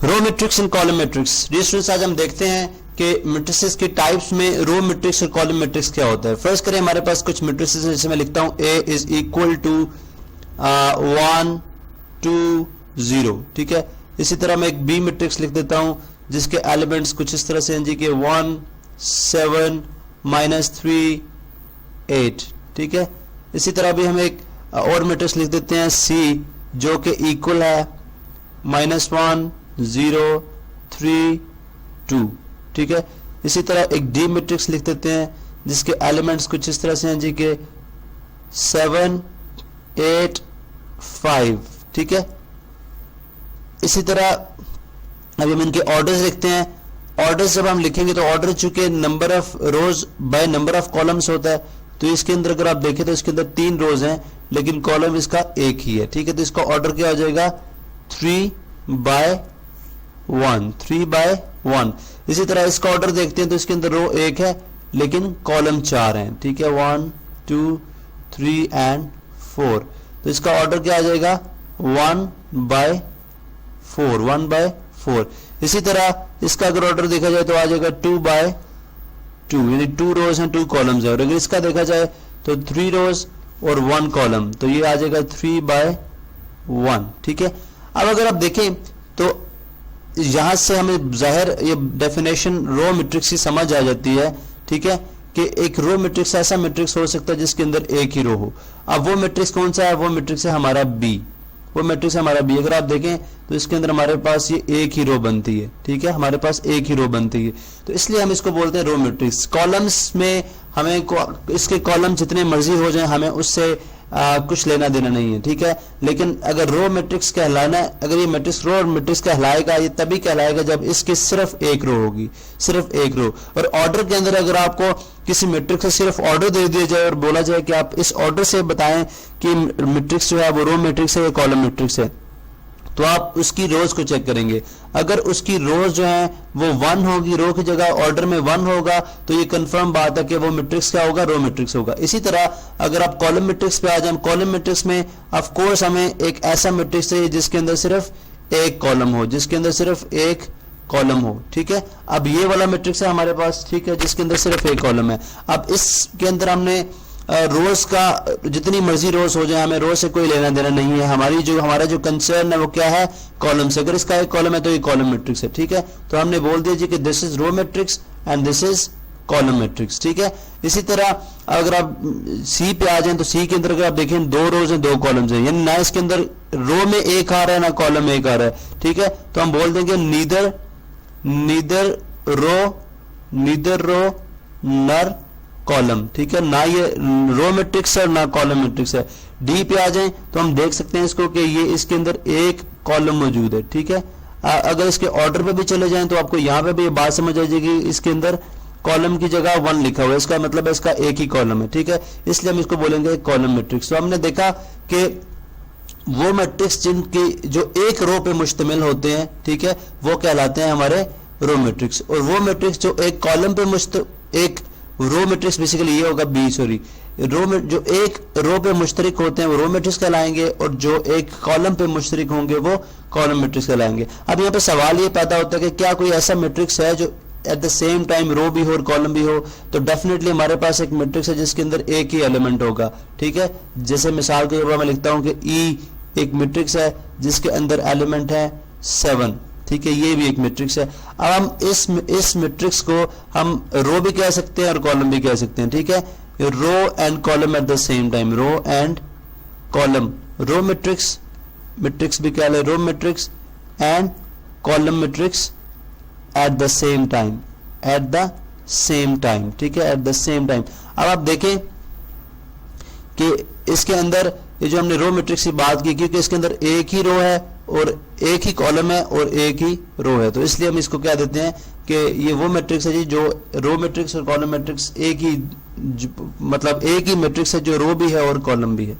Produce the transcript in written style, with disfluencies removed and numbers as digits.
Row matrix and column matrix. Students आज हम देखते हैं कि मैट्रिसेस के टाइप्स में रो मैट्रिक्स और कॉलम मैट्रिक्स क्या होता है। फर्स्ट करें, हमारे पास कुछ मैट्रिसेस हैं, जैसे मैं लिखता हूं A इज इक्वल टू 1 2 0, ठीक है। इसी तरह मैं एक बी मैट्रिक्स लिख देता हूं जिसके एलिमेंट्स कुछ इस तरह से हैं जी कि 1 7 -3 8, ठीक है। इसी तरह भी हम एक और मैट्रिक्स लिख देते हैं C जो कि इक्वल है -1 0 3 2, ठीक है। इसी तरह एक डी मैट्रिक्स लिख देते हैं जिसके एलिमेंट्स कुछ इस तरह से हैं जी के 7 8 5, ठीक है। इसी तरह अभी हम इनके ऑर्डर्स लिखते हैं। ऑर्डर्स जब हम लिखेंगे तो ऑर्डर चूंकि number of rose by number of columns होता है, तो इसके अंदर अगर आप देखें तो इसके अंदर 3 रोज हैं लेकिन कॉलम इसका एक ही है, ठीक है। तो इसका ऑर्डर क्या हो जाएगा 3/1। इसी तरह इसका ऑर्डर देखते हैं तो इसके अंदर रो 1 है लेकिन कॉलम 4 हैं, ठीक है। 1 2 3 एंड 4, तो इसका ऑर्डर क्या आ जाएगा 1/4। इसी तरह इसका अगर ऑर्डर देखा जाए तो आ जाएगा 2/2, यानी 2 रोज हैं 2 कॉलम्स है। और अगर इसका देखा जाए तो 3 रोज और 1 कॉलम, तो ये आ जाएगा 3/1, ठीक है। अब अगर आप देखें तो यहां से हमें जाहिर ये डेफिनेशन रो मैट्रिक्स की समझ आ जाती है, ठीक है, कि एक रो मैट्रिक्स ऐसा मैट्रिक्स हो सकता है जिसके अंदर एक ही रो हो। अब वो मैट्रिक्स कौन सा है? वो मैट्रिक्स है हमारा बी, वो मैट्रिक्स है हमारा बी। अगर आप देखें तो इसके अंदर हमारे पास ये एक ही रो बनती है, ठीक है, हमारे पास एक ही रो बनती है, तो इसलिए हम इसको बोलते हैं रो मैट्रिक्स। कॉलम्स में हमें इसके कॉलम जितने मर्जी हो जाएं, हमें उससे कुछ लेना देना नहीं है, ठीक है। लेकिन अगर रो मैट्रिक्स कहलाना है, अगर ये मैट्रिक्स रो मैट्रिक्स कहलाएगा, ये तभी कहलाएगा जब इसकी सिर्फ एक रो होगी, सिर्फ एक रो। और ऑर्डर के अंदर अगर आपको किसी मैट्रिक्स से सिर्फ ऑर्डर दे दिया जाए और बोला जाए कि आप इस ऑर्डर से बताएं कि मैट्रिक्स जो है वो रो मैट्रिक्स है या कॉलम मैट्रिक्स है, तो आप उसकी रोज को चेक करेंगे। अगर उसकी रोज जो है वो 1 होगी, रो की जगह ऑर्डर में 1 होगा, तो ये कंफर्म बात है कि वो मैट्रिक्स क्या होगा, रो मैट्रिक्स होगा। इसी तरह अगर आप कॉलम मैट्रिक्स पे आ जाए, कॉलम मैट्रिक्स में ऑफ कोर्स हमें एक ऐसा मैट्रिक्स चाहिए जिसके अंदर सिर्फ एक कॉलम हो, जिसके अंदर सिर्फ एक कॉलम हो, ठीक है। अब ये वाला मैट्रिक्स है हमारे पास, ठीक है, जिसके अंदर सिर्फ एक कॉलम है। अब इसके अंदर हमने रोज का जितनी मर्जी रोज हो जाए, हमें रोज से कोई लेना देना नहीं है। हमारा जो कंसर्न है वो क्या है, कॉलम से। अगर इसका एक कॉलम है तो ये कॉलम मैट्रिक्स है, ठीक है। तो हमने बोल दिया जी कि this is row matrix and this is column matrix, ठीक है। इसी तरह अगर आप सी पे आ जाएं तो सी के अंदर अगर आप देखें 2 रोज हैं 2 कॉलम्स हैं, यानी ना इसके अंदर रो में एक आ रहा है ना कॉलम में एक आ रहा है, ठीक है। तो हम बोल देंगे नीदर रो नर कॉलम, ठीक है, ना ये रो मैट्रिक्स है ना कॉलम मैट्रिक्स है। डी पे आ जाएं तो हम देख सकते हैं इसको कि ये इसके अंदर एक कॉलम मौजूद है, ठीक है। अगर इसके ऑर्डर पे भी चले जाएं तो आपको यहाँ पे भी ये बात समझ आ जाएगी, इसके अंदर कॉलम की जगह 1 लिखा हुआ है, इसका मतलब है इसका एक ही कॉलम है, ठीक है। इसलिए हम इसको बोलेंगे कॉलम मैट्रिक्स। तो हमने देखा कि वो मैट्रिक्स जिनकी जो एक रो पे मुश्तमिल होते हैं, ठीक है, वो कहलाते हैं हमारे रो मैट्रिक्स। और वो मैट्रिक्स जो एक कॉलम पे एक रो मैट्रिक्स बेसिकली ये होगा जो एक रो पे मुश्तरिक होते हैं वो रो मैट्रिक्स कहलाएंगे, और जो एक कॉलम पे मुश्तरिक होंगे वो कॉलम मैट्रिक्स कहलाएंगे। अब यहाँ पे सवाल ये पैदा होता है कि क्या कोई ऐसा मैट्रिक्स है जो एट द सेम टाइम रो भी हो और कॉलम भी हो? तो डेफिनेटली हमारे पास एक मैट्रिक्स है जिसके अंदर एक ही एलिमेंट होगा, ठीक है। जैसे मिसाल के तौर पर मैं लिखता हूं कि ई एक मैट्रिक्स है जिसके अंदर एलिमेंट है 7, ठीक है, ये भी एक मैट्रिक्स है। अब हम इस मैट्रिक्स को हम रो भी कह सकते हैं और कॉलम भी कह सकते हैं, ठीक है। Row and column at the same time, row and column, row matrix भी कह ले, row matrix and column matrix at the same time, ठीक है, एट द सेम टाइम। अब आप देखें कि इसके अंदर ये जो हमने रो मैट्रिक्स की बात की, क्योंकि इसके अंदर एक ही रो है और एक ही कॉलम है और एक ही रो है, तो इसलिए हम इसको क्या देते हैं कि ये वो मैट्रिक्स है जी जो रो मैट्रिक्स और कॉलम मैट्रिक्स मतलब एक ही मैट्रिक्स है जो रो भी है और कॉलम भी है।